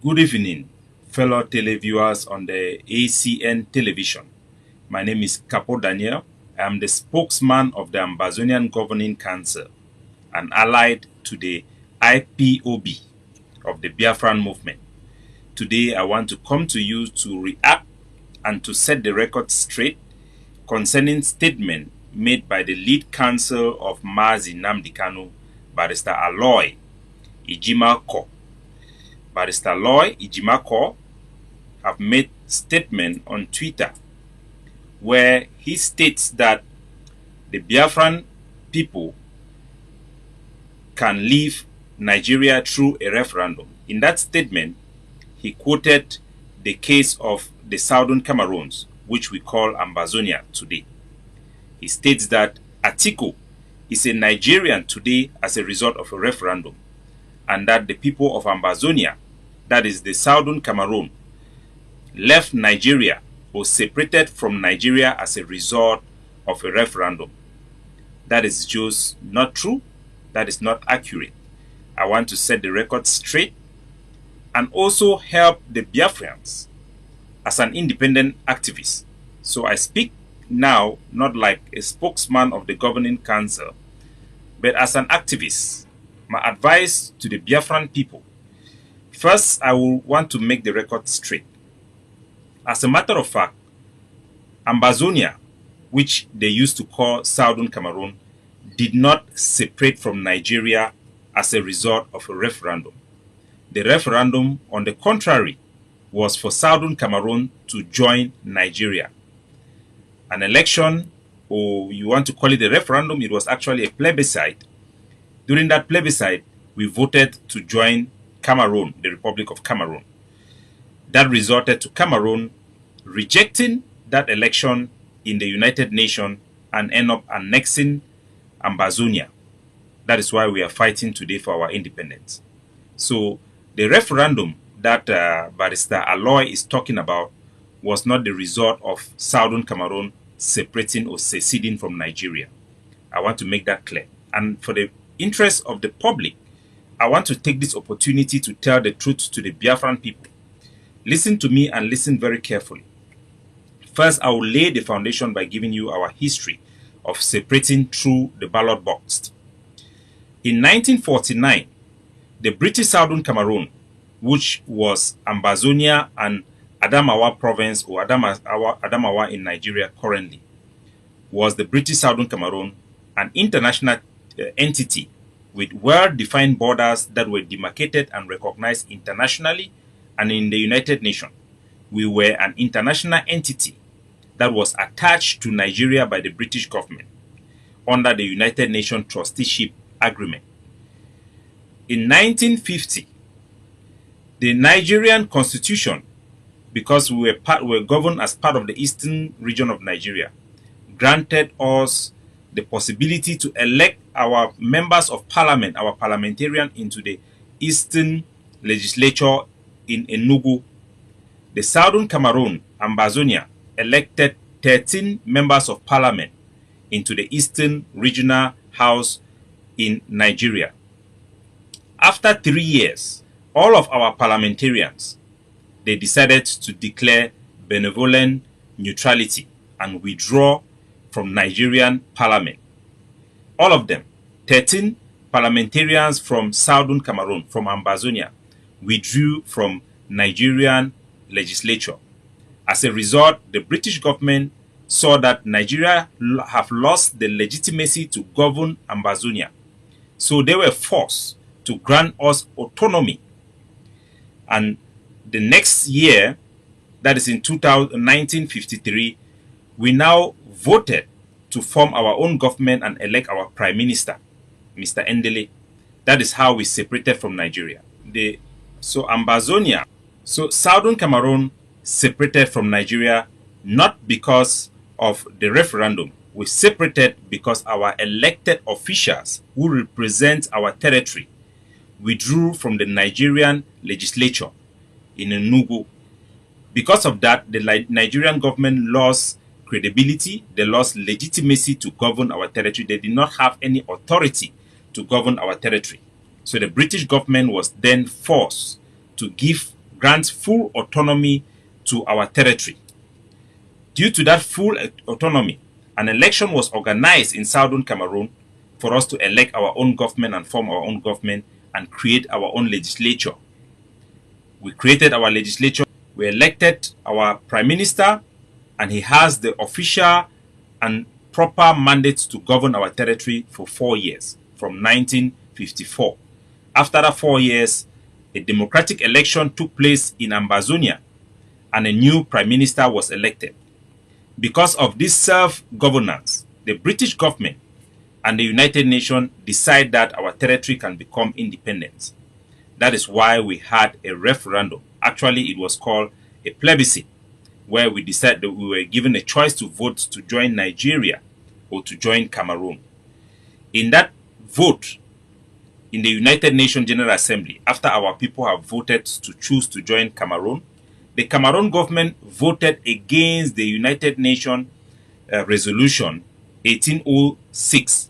Good evening, fellow televiewers on the ACN television. My name is Capo Daniel. I am the spokesman of the Ambazonian Governing Council and allied to the IPOB of the Biafran movement. Today, I want to come to you to react and to set the record straight concerning statement made by the lead counsel of Mazi Nnamdi Kanu, Barrister Aloy Ejimakor. Barrister Aloy Ejimakor have made statement on Twitter where he states that the Biafran people can leave Nigeria through a referendum. In that statement, he quoted the case of the Southern Cameroons, which we call Ambazonia today. He states that Atiku is a Nigerian today as a result of a referendum, and that the people of Ambazonia, that is the Southern Cameroon, left Nigeria or separated from Nigeria as a result of a referendum. That is just not true. That is not accurate. I want to set the record straight and also help the Biafrans as an independent activist. So I speak now not like a spokesman of the governing council, but as an activist. My advice to the Biafran people: first, I will want to make the record straight. As a matter of fact, Ambazonia, which they used to call Southern Cameroon, did not separate from Nigeria as a result of a referendum. The referendum, on the contrary, was for Southern Cameroon to join Nigeria. An election, or you want to call it a referendum, it was actually a plebiscite. During that plebiscite, we voted to join Cameroon, the Republic of Cameroon. That resulted to Cameroon rejecting that election in the United Nations and end up annexing Ambazonia. That is why we are fighting today for our independence. So the referendum that Barrister Aloy is talking about was not the result of Southern Cameroon separating or seceding from Nigeria. I want to make that clear. And for the interest of the public, I want to take this opportunity to tell the truth to the Biafran people. Listen to me and listen very carefully. First, I will lay the foundation by giving you our history of separating through the ballot box. In 1949, the British Southern Cameroon, which was Ambazonia and Adamawa province, or Adamawa in Nigeria currently, was the British Southern Cameroon, an international entity with well-defined borders that were demarcated and recognized internationally and in the United Nations. We were an international entity that was attached to Nigeria by the British government under the United Nations Trusteeship Agreement. In 1950, the Nigerian Constitution, because we were governed as part of the eastern region of Nigeria, granted us the possibility to elect our members of parliament, our parliamentarian, into the eastern legislature in Enugu. The Southern Cameroon, Ambazonia, elected 13 members of parliament into the Eastern Regional House in Nigeria. After 3 years, all of our parliamentarians, they decided to declare benevolent neutrality and withdraw from Nigerian parliament. All of them, 13 parliamentarians from Southern Cameroon, from Ambazonia, withdrew from Nigerian legislature. As a result, the British government saw that Nigeria have lost the legitimacy to govern Ambazonia. So they were forced to grant us autonomy. And the next year, that is in 1953, we now voted to form our own government and elect our prime minister, Mr. Endele. That is how we separated from Nigeria. So Southern Cameroon separated from Nigeria not because of the referendum. We separated because our elected officials who represent our territory withdrew from the Nigerian legislature in Enugu. Because of that, the Nigerian government lost credibility, they lost legitimacy to govern our territory. They did not have any authority to govern our territory. So the British government was then forced to give grant full autonomy to our territory. Due to that full autonomy, an election was organized in Southern Cameroon for us to elect our own government and form our own government and create our own legislature. We created our legislature, we elected our prime minister, and he has the official and proper mandate to govern our territory for 4 years, from 1954. After that 4 years, a democratic election took place in Ambazonia, and a new prime minister was elected. Because of this self-governance, the British government and the United Nations decide that our territory can become independent. That is why we had a referendum. Actually, it was called a plebiscite, where we decided that we were given a choice to vote to join Nigeria or to join Cameroon. In that vote, in the United Nations General Assembly, after our people have voted to choose to join Cameroon, the Cameroon government voted against the United Nations resolution 1806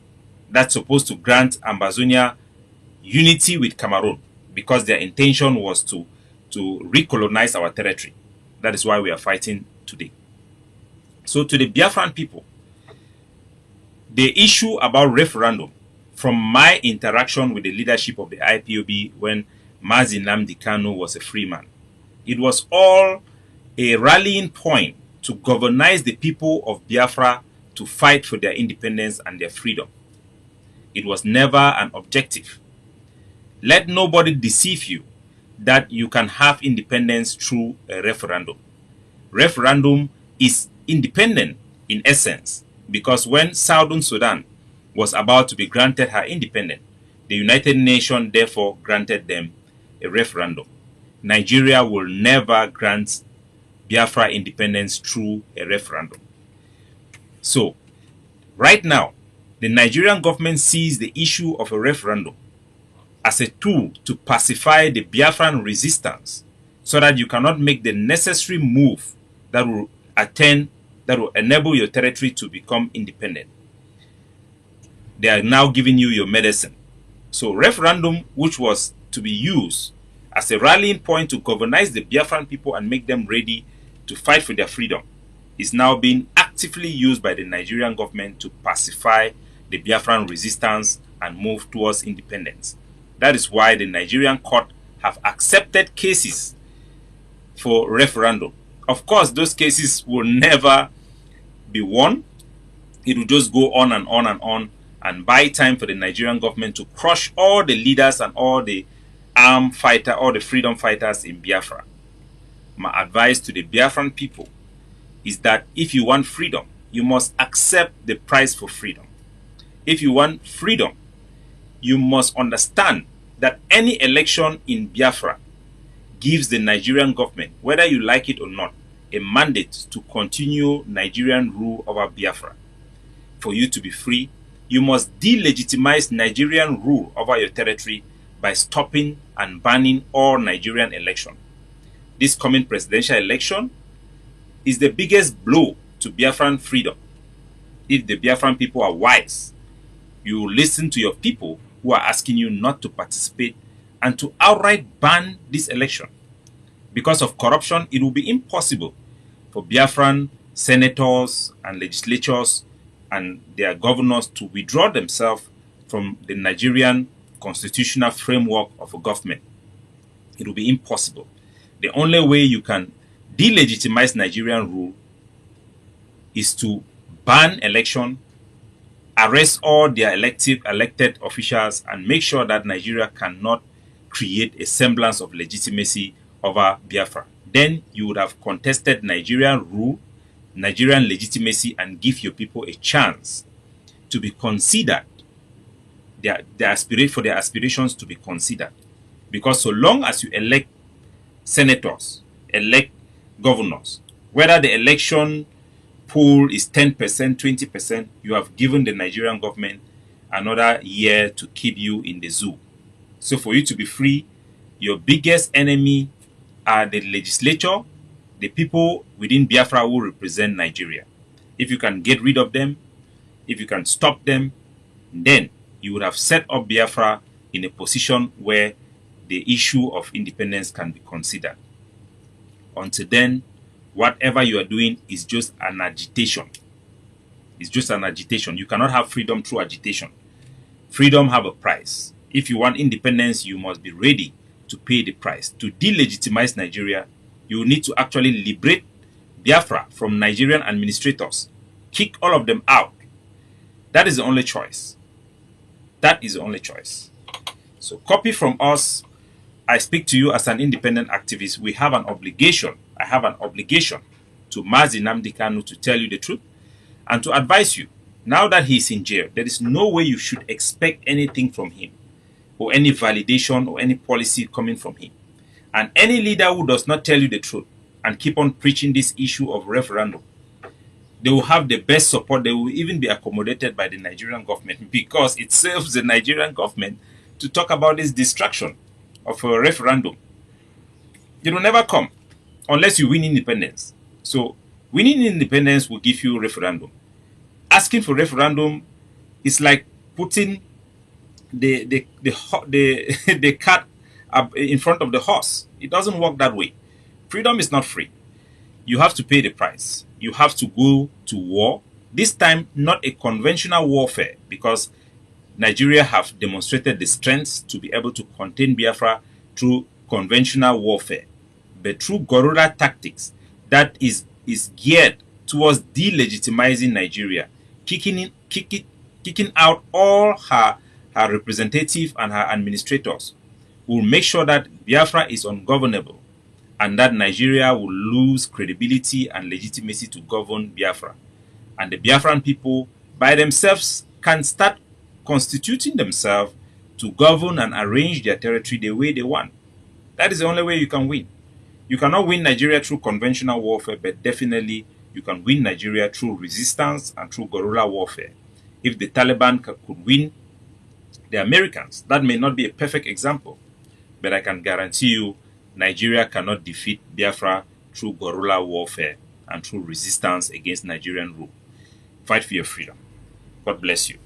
that's supposed to grant Ambazonia unity with Cameroon, because their intention was to recolonize our territory. That is why we are fighting today. So to the Biafran people, the issue about referendum, from my interaction with the leadership of the IPOB when Mazi Nnamdi Kanu was a free man, it was all a rallying point to galvanize the people of Biafra to fight for their independence and their freedom. It was never an objective. Let nobody deceive you that you can have independence through a referendum. Referendum is independent in essence, because when Southern Sudan was about to be granted her independence, the United Nations therefore granted them a referendum. Nigeria will never grant Biafra independence through a referendum. So, right now, the Nigerian government sees the issue of a referendum as a tool to pacify the Biafran resistance, so that you cannot make the necessary move that will enable your territory to become independent. They are now giving you your medicine. So referendum, which was to be used as a rallying point to galvanize the Biafran people and make them ready to fight for their freedom, is now being actively used by the Nigerian government to pacify the Biafran resistance and move towards independence. That is why the Nigerian court have accepted cases for referendum. Of course, those cases will never be won. It will just go on and on and on, and buy time for the Nigerian government to crush all the leaders and all the armed fighter, all the freedom fighters in Biafra. My advice to the Biafran people is that if you want freedom, you must accept the price for freedom. If you want freedom, you must understand that any election in Biafra gives the Nigerian government, whether you like it or not, a mandate to continue Nigerian rule over Biafra. For you to be free, you must delegitimize Nigerian rule over your territory by stopping and banning all Nigerian election. This coming presidential election is the biggest blow to Biafran freedom. If the Biafran people are wise, you will listen to your people who are asking you not to participate and to outright ban this election. Because of corruption, it will be impossible for Biafran senators and legislatures and their governors to withdraw themselves from the Nigerian constitutional framework of a government. It will be impossible. The only way you can delegitimize Nigerian rule is to ban election, arrest all their elected officials, and make sure that Nigeria cannot create a semblance of legitimacy over Biafra. Then you would have contested Nigerian rule, Nigerian legitimacy, and give your people a chance to be considered, their aspirations to be considered. Because so long as you elect senators, elect governors, whether the election pool is 10%, 20%, you have given the Nigerian government another year to keep you in the zoo. So for you to be free, your biggest enemy are the legislature, the people within Biafra who represent Nigeria. If you can get rid of them, if you can stop them, then you would have set up Biafra in a position where the issue of independence can be considered. Until then, whatever you are doing is just an agitation. It's just an agitation. You cannot have freedom through agitation. Freedom have a price. If you want independence, you must be ready to pay the price. To delegitimize Nigeria, you need to actually liberate Biafra from Nigerian administrators. Kick all of them out. That is the only choice. That is the only choice. So copy from us. I speak to you as an independent activist. We have an obligation. I have an obligation to Mazi Nnamdi Kanu to tell you the truth and to advise you. Now that he's in jail, there is no way you should expect anything from him, or any validation or any policy coming from him. And any leader who does not tell you the truth and keep on preaching this issue of referendum, they will have the best support. They will even be accommodated by the Nigerian government, because it serves the Nigerian government to talk about this distraction of a referendum. It will never come unless you win independence. So winning independence will give you referendum. Asking for referendum is like putting the cat up in front of the horse. It doesn't work that way. Freedom is not free. You have to pay the price. You have to go to war. This time, not a conventional warfare, because Nigeria have demonstrated the strength to be able to contain Biafra through conventional warfare, but through guerrilla tactics that is geared towards delegitimizing Nigeria, kicking out all her representatives and her administrators. Will make sure that Biafra is ungovernable and that Nigeria will lose credibility and legitimacy to govern Biafra. And the Biafran people by themselves can start constituting themselves to govern and arrange their territory the way they want. That is the only way you can win. You cannot win Nigeria through conventional warfare, but definitely you can win Nigeria through resistance and through guerrilla warfare. If the Taliban could win the Americans, that may not be a perfect example, but I can guarantee you Nigeria cannot defeat Biafra through guerrilla warfare and through resistance against Nigerian rule. Fight for your freedom. God bless you.